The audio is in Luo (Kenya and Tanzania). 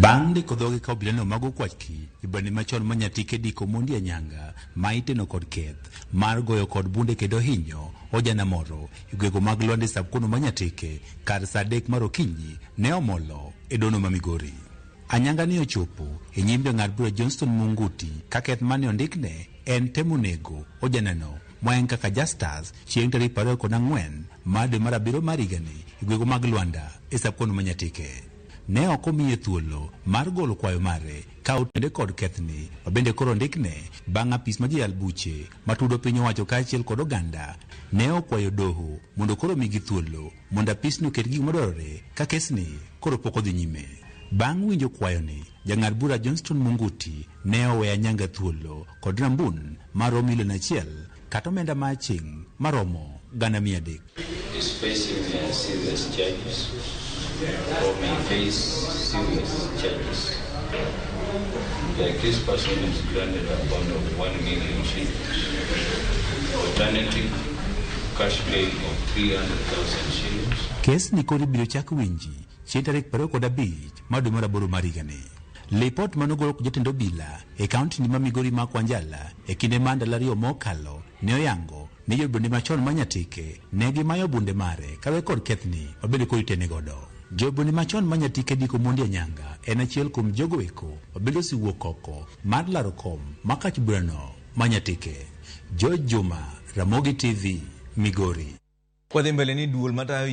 Bang' diko dhoge ka obila no mago kwachki ibani machon manyatike diko mondi anyanga maiteno kod keth mar goyo kod bunde kendo hinyo ojana moro igwego mag Lwande sabkono manyatike kar saa 3 mar okinyi ne omolo e dono ma Migori. Anyanga ni ochopo e nyim jang'ad bura Johnston Munguti ka keth mane ondikne en temo nego ojanano moen kaka Justus chieng' tarik 24 mar dwe mar 7 mar higani igwego mag Lwanda e sabkono manyatike. Ne ok omiye thuolo mar golo kwayo mare ka otende kod kethni mabende koro ndikne bang' apis ma jayal buche matudo piny owacho kaachiel kod oganda ne okwayo doho mondo koro migi thuolo mondo apisno ket gik madwarore ka kesni koro pok odhi nyime. Bang' winjo kwayoni, jang'ad bura Johnston Munguti ne owe Anyanga thuolo kod rambun maromo milion 1 kata omenda ma aching' maromo $300,000. Or may face serious charges. The accused person is granted a bond of 1 million shillings. Alternative, cash bail of 300,000 shillings. Kes ni kodi biro chak winji chieng' tarik 25 mar dwe mar 8 mar higani. Lipot manogolo kod jatend obila e kaunti ni ma Migori ma Kwanjala e kinde ma ndalo mokalo ne oyango ni jobunde machon manyatike ne gimayo bunde mare kawe kod kethni mabende kod itene godo. Jobunde machon manyatike diko mondi anyanga en achiel kuom jogo eko mabende osiwuok oko mar laro kom makach burano manyatike. George Juma, Ramogi TV, Migori. Kwa mbele ni duol matayo